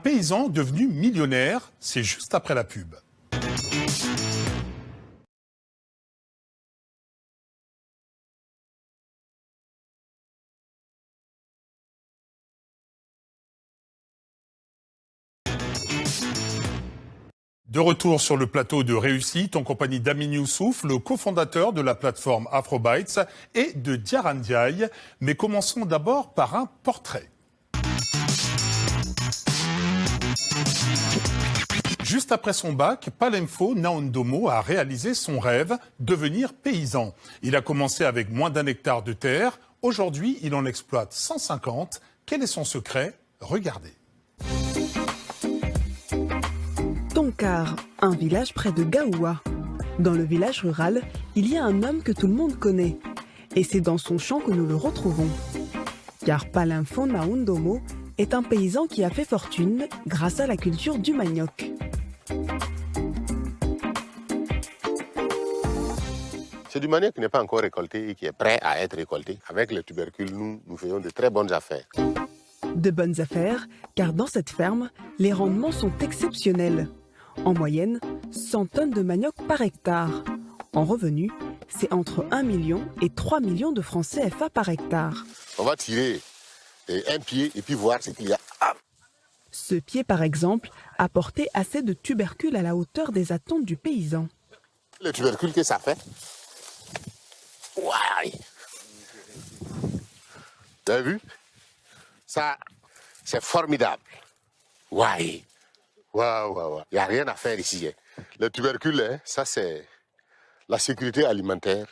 paysan devenu millionnaire, c'est juste après la pub. De retour sur le plateau de Réussite, en compagnie d'Amin Youssouf, le cofondateur de la plateforme Afrobytes, et de Diarra Ndiaye. Mais commençons d'abord par un portrait. Juste après son bac, Palemfo Naondomo a réalisé son rêve, devenir paysan. Il a commencé avec moins d'1 hectare de terre. Aujourd'hui, il en exploite 150. Quel est son secret? Regardez. Tonkar, un village près de Gaoua. Dans le village rural, il y a un homme que tout le monde connaît. Et c'est dans son champ que nous le retrouvons. Car Palemfo Naondomo est un paysan qui a fait fortune grâce à la culture du manioc. C'est du manioc qui n'est pas encore récolté et qui est prêt à être récolté. Avec le tubercule, nous faisons de très bonnes affaires. De bonnes affaires, car dans cette ferme, les rendements sont exceptionnels. En moyenne, 100 tonnes de manioc par hectare. En revenu, c'est entre 1 million et 3 millions de francs CFA par hectare. On va tirer un pied et puis voir ce qu'il y a. Ce pied, par exemple, a porté assez de tubercules à la hauteur des attentes du paysan. Le tubercule que ça fait. Ouais. Vous avez vu? Ça, c'est formidable. Ouais. Waouh. Il n'y a rien à faire ici. Le tubercule, ça c'est la sécurité alimentaire.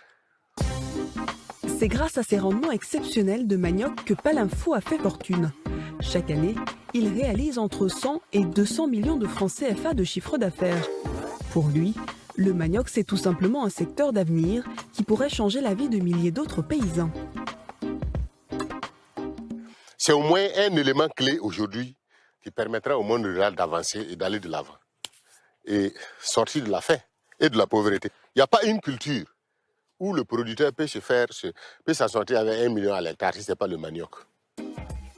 C'est grâce à ces rendements exceptionnels de manioc que Palemfo a fait fortune. Chaque année, il réalise entre 100 et 200 millions de francs CFA de chiffre d'affaires. Pour lui, le manioc, c'est tout simplement un secteur d'avenir qui pourrait changer la vie de milliers d'autres paysans. C'est au moins un élément clé aujourd'hui qui permettra au monde rural d'avancer et d'aller de l'avant. Et sortir de la faim et de la pauvreté. Il n'y a pas une culture où le producteur peut s'en sortir avec 1 million à l'hectare si ce n'est pas le manioc.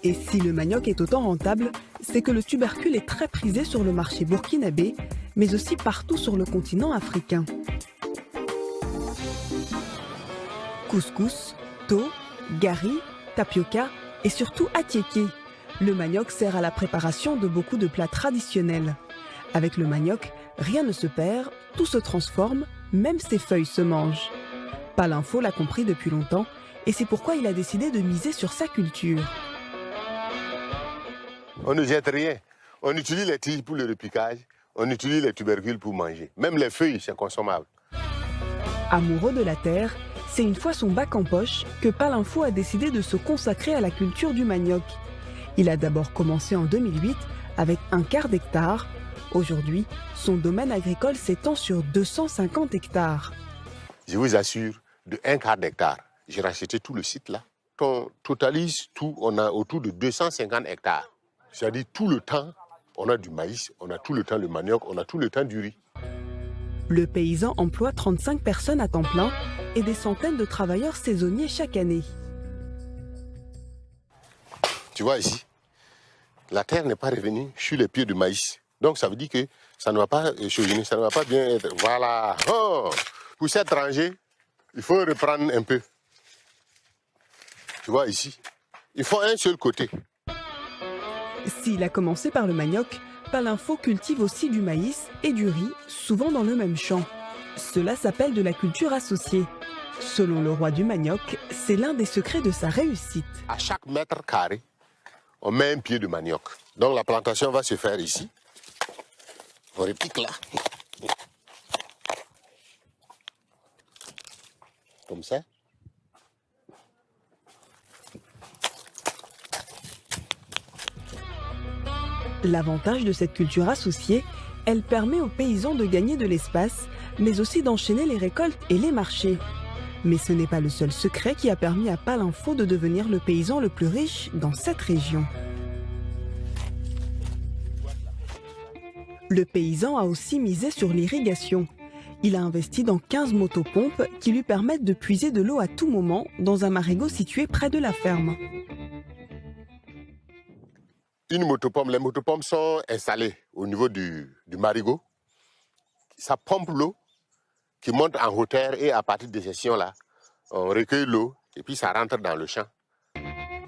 Et si le manioc est autant rentable, c'est que le tubercule est très prisé sur le marché burkinabé, mais aussi partout sur le continent africain. Couscous, to, gari, tapioca et surtout atiéké. Le manioc sert à la préparation de beaucoup de plats traditionnels. Avec le manioc, rien ne se perd, tout se transforme, même ses feuilles se mangent. Palemfo l'a compris depuis longtemps et c'est pourquoi il a décidé de miser sur sa culture. On ne jette rien. On utilise les tiges pour le repiquage, on utilise les tubercules pour manger. Même les feuilles, c'est consommable. Amoureux de la terre, c'est une fois son bac en poche que Palemfo a décidé de se consacrer à la culture du manioc. Il a d'abord commencé en 2008 avec 1/4 d'hectare. Aujourd'hui, son domaine agricole s'étend sur 250 hectares. Je vous assure, de 1/4 d'hectare, j'ai racheté tout le site là. On totalise tout, on a autour de 250 hectares. C'est-à-dire tout le temps, on a du maïs, on a tout le temps le manioc, on a tout le temps du riz. Le paysan emploie 35 personnes à temps plein et des centaines de travailleurs saisonniers chaque année. Tu vois ici, la terre n'est pas revenue sur les pieds de maïs. Donc ça veut dire que ça ne va pas échouer, ça ne va pas bien être. Voilà. Oh, pour cette rangée, il faut reprendre un peu. Tu vois ici, il faut un seul côté. S'il a commencé par le manioc, Palemfo cultive aussi du maïs et du riz, souvent dans le même champ. Cela s'appelle de la culture associée. Selon le roi du manioc, c'est l'un des secrets de sa réussite. À chaque mètre carré, on met un pied de manioc. Donc la plantation va se faire ici. On repique là. Comme ça. L'avantage de cette culture associée, elle permet aux paysans de gagner de l'espace, mais aussi d'enchaîner les récoltes et les marchés. Mais ce n'est pas le seul secret qui a permis à Palemfo de devenir le paysan le plus riche dans cette région. Le paysan a aussi misé sur l'irrigation. Il a investi dans 15 motopompes qui lui permettent de puiser de l'eau à tout moment dans un marigot situé près de la ferme. une motopompe. Les motopompes sont installées au niveau du marigot. Ça pompe l'eau qui monte en hauteur et à partir de ces sillons-là, on recueille l'eau et puis ça rentre dans le champ.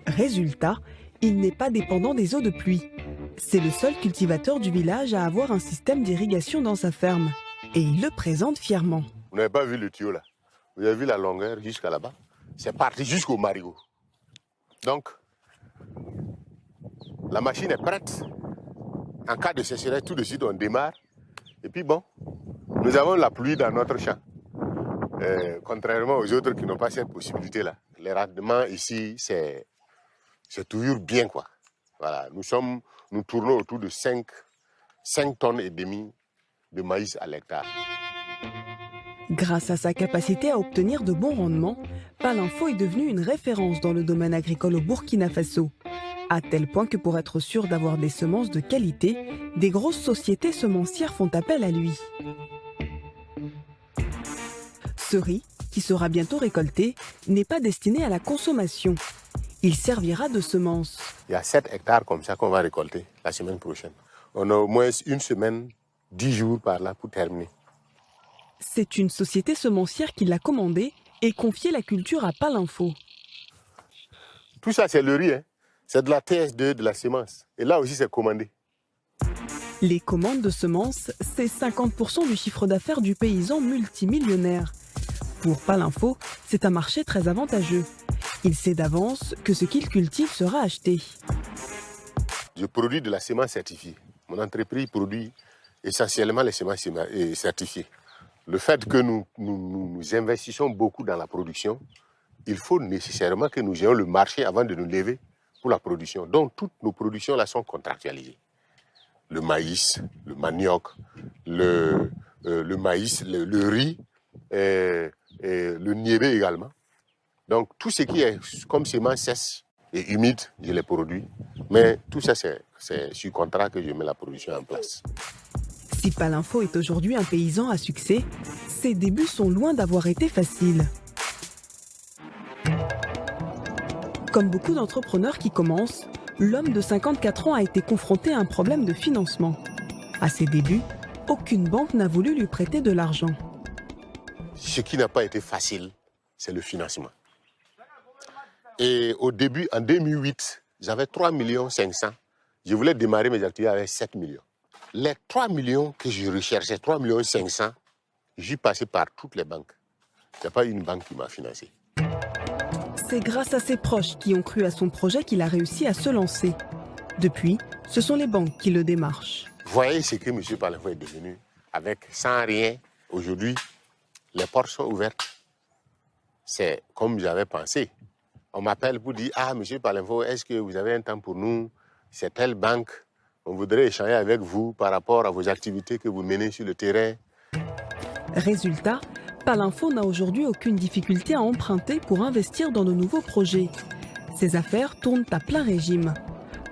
Résultat, il n'est pas dépendant des eaux de pluie. C'est le seul cultivateur du village à avoir un système d'irrigation dans sa ferme. Et il le présente fièrement. Vous n'avez pas vu le tuyau là? Vous avez vu la longueur jusqu'à là-bas? C'est parti jusqu'au marigot. Donc, la machine est prête. En cas de sécheresse, tout de suite, on démarre. Et puis bon, nous avons la pluie dans notre champ. Contrairement aux autres qui n'ont pas cette possibilité-là. Les rendements ici, c'est toujours bien, quoi. Voilà, nous tournons autour de 5 tonnes et demie de maïs à l'hectare. Grâce à sa capacité à obtenir de bons rendements, Palinfo est devenu une référence dans le domaine agricole au Burkina Faso. À tel point que pour être sûr d'avoir des semences de qualité, des grosses sociétés semencières font appel à lui. Ce riz, qui sera bientôt récolté, n'est pas destiné à la consommation. Il servira de semence. Il y a 7 hectares comme ça qu'on va récolter la semaine prochaine. On a au moins une semaine, 10 jours par là pour terminer. C'est une société semencière qui l'a commandé et confié la culture à Palinfo. Tout ça, c'est le riz, hein. C'est de la TS2, de la semence. Et là aussi, c'est commandé. Les commandes de semences, c'est 50% du chiffre d'affaires du paysan multimillionnaire. Pour Palinfo, c'est un marché très avantageux. Il sait d'avance que ce qu'il cultive sera acheté. Je produis de la semence certifiée. Mon entreprise produit essentiellement les semences certifiées. Le fait que nous investissons beaucoup dans la production, il faut nécessairement que nous ayons le marché avant de nous lever pour la production. Donc toutes nos productions là sont contractualisées. Le maïs, le manioc, le maïs, le riz, et le niébé également. Donc tout ce qui est comme semence sèche et humide, je les produis. Mais tout ça, c'est sur contrat que je mets la production en place. Si Palinfo est aujourd'hui un paysan à succès, ses débuts sont loin d'avoir été faciles. Comme beaucoup d'entrepreneurs qui commencent, l'homme de 54 ans a été confronté à un problème de financement. À ses débuts, aucune banque n'a voulu lui prêter de l'argent. Ce qui n'a pas été facile, c'est le financement. Et au début, en 2008, j'avais 3 500 000. Je voulais démarrer mes activités avec 7 millions. Les 3 millions que je recherchais, 3 500 000, j'ai passé par toutes les banques. Il n'y a pas une banque qui m'a financé. C'est grâce à ses proches qui ont cru à son projet qu'il a réussi à se lancer. Depuis, ce sont les banques qui le démarchent. Voyez ce que M. Palinfo est devenu. Avec sans rien, aujourd'hui, les portes sont ouvertes. C'est comme j'avais pensé. On m'appelle pour dire « Ah, M. Palinfo, est-ce que vous avez un temps pour nous? C'est telle banque. On voudrait échanger avec vous par rapport à vos activités que vous menez sur le terrain. » Résultat, Palinfo n'a aujourd'hui aucune difficulté à emprunter pour investir dans de nouveaux projets. Ses affaires tournent à plein régime.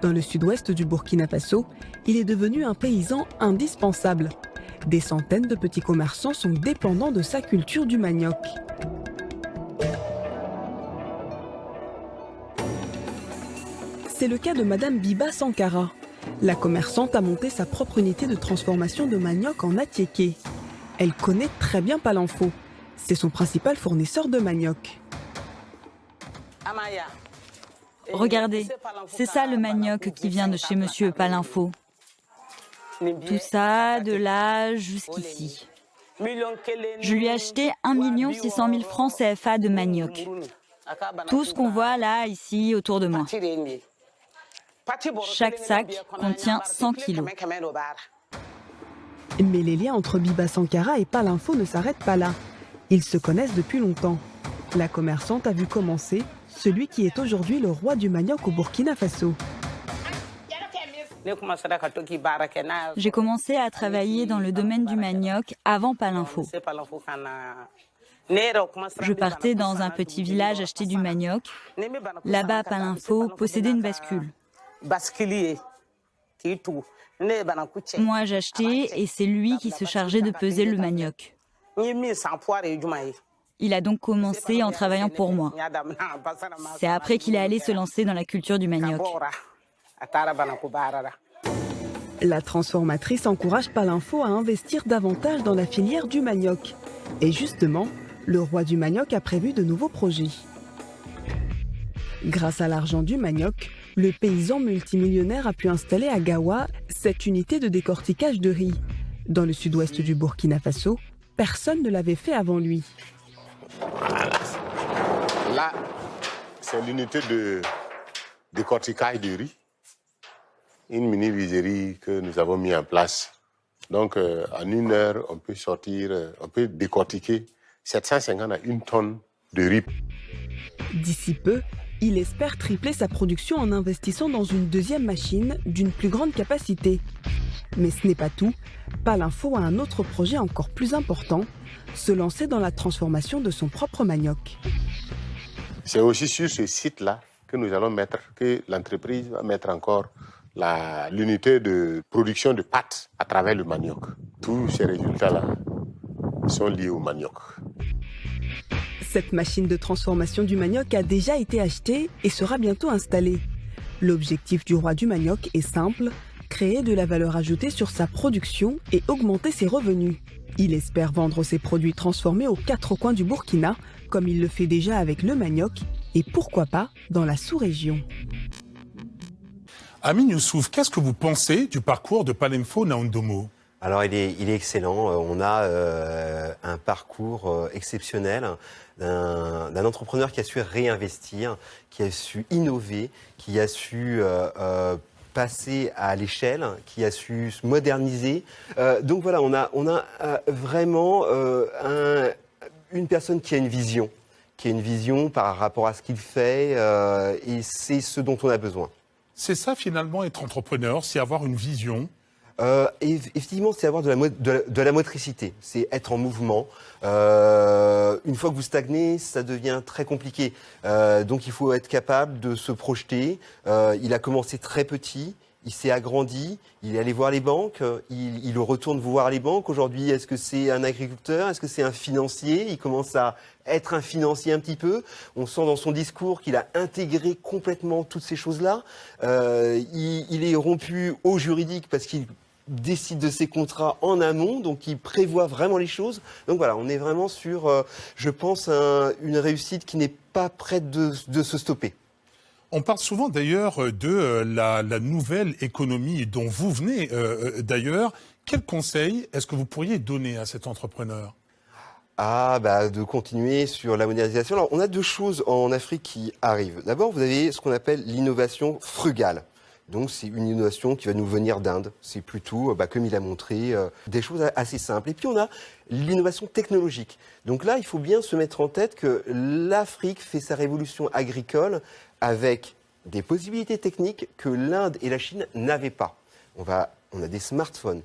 Dans le sud-ouest du Burkina Faso, il est devenu un paysan indispensable. Des centaines de petits commerçants sont dépendants de sa culture du manioc. C'est le cas de Madame Biba Sankara. La commerçante a monté sa propre unité de transformation de manioc en atiéké. Elle connaît très bien Palinfo. C'est son principal fournisseur de manioc. Regardez, c'est ça le manioc qui vient de chez Monsieur Palinfo. Tout ça, de là jusqu'ici. Je lui ai acheté 1 600 000 francs CFA de manioc. Tout ce qu'on voit là, ici, autour de moi. Chaque sac contient 100 kilos. Mais les liens entre Biba Sankara et Palinfo ne s'arrêtent pas là. Ils se connaissent depuis longtemps. La commerçante a vu commencer celui qui est aujourd'hui le roi du manioc au Burkina Faso. J'ai commencé à travailler dans le domaine du manioc avant Palinfo. Je partais dans un petit village acheter du manioc. Là-bas, Palinfo possédait une bascule. Moi, j'achetais et c'est lui qui se chargeait de peser le manioc. Il a donc commencé en travaillant pour moi. C'est après qu'il est allé se lancer dans la culture du manioc. La transformatrice encourage Palinfo à investir davantage dans la filière du manioc. Et justement, le roi du manioc a prévu de nouveaux projets. Grâce à l'argent du manioc, le paysan multimillionnaire a pu installer à Gawa cette unité de décortiquage de riz. Dans le sud-ouest du Burkina Faso, personne ne l'avait fait avant lui. Voilà. Là, c'est l'unité de décortiquage de riz. Une mini-rizerie que nous avons mis en place. Donc, en 1 heure, on peut décortiquer 750 à 1 tonne de riz. D'ici peu, il espère tripler sa production en investissant dans une deuxième machine d'une plus grande capacité. Mais ce n'est pas tout. Palinfo a un autre projet encore plus important, se lancer dans la transformation de son propre manioc. C'est aussi sur ce site-là que nous allons que l'entreprise va mettre encore l'unité de production de pâtes à travers le manioc. Tous ces résultats-là sont liés au manioc. Cette machine de transformation du manioc a déjà été achetée et sera bientôt installée. L'objectif du roi du manioc est simple, créer de la valeur ajoutée sur sa production et augmenter ses revenus. Il espère vendre ses produits transformés aux 4 coins du Burkina, comme il le fait déjà avec le manioc, et pourquoi pas dans la sous-région. Amin Youssouf, qu'est-ce que vous pensez du parcours de Palinfo Naondomo? Alors il est excellent, on a un parcours exceptionnel d'un entrepreneur qui a su réinvestir, qui a su innover, qui a su passer à l'échelle, qui a su se moderniser. Donc voilà, on a vraiment une personne qui a une vision par rapport à ce qu'il fait et c'est ce dont on a besoin. C'est ça finalement être entrepreneur, c'est avoir une vision. Effectivement, c'est avoir de la motricité, c'est être en mouvement. Une fois que vous stagnez, ça devient très compliqué. Donc il faut être capable de se projeter. Il a commencé très petit, il s'est agrandi, il est allé voir les banques, il retourne voir les banques. Aujourd'hui, est-ce que c'est un agriculteur? Est-ce que c'est un financier? Il commence à être un financier un petit peu. On sent dans son discours qu'il a intégré complètement toutes ces choses-là. Il est rompu au juridique parce qu'il décide de ses contrats en amont, donc il prévoit vraiment les choses. Donc voilà, on est vraiment sur, je pense, une réussite qui n'est pas prête de se stopper. On parle souvent d'ailleurs de la nouvelle économie dont vous venez d'ailleurs. Quel conseil est-ce que vous pourriez donner à cet entrepreneur? De continuer sur la modernisation. Alors, on a 2 choses en Afrique qui arrivent. D'abord, vous avez ce qu'on appelle l'innovation frugale. Donc, c'est une innovation qui va nous venir d'Inde. C'est plutôt, comme il a montré, des choses assez simples. Et puis, on a l'innovation technologique. Donc là, il faut bien se mettre en tête que l'Afrique fait sa révolution agricole avec des possibilités techniques que l'Inde et la Chine n'avaient pas. On a des smartphones,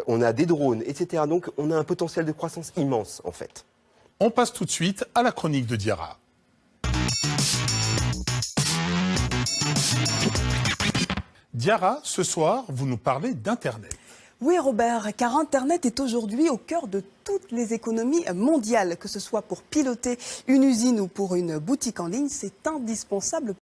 on a des drones, etc. Donc, on a un potentiel de croissance immense, en fait. On passe tout de suite à la chronique de Diarra. Diarra, ce soir, vous nous parlez d'Internet. Oui, Robert, car Internet est aujourd'hui au cœur de toutes les économies mondiales. Que ce soit pour piloter une usine ou pour une boutique en ligne, c'est indispensable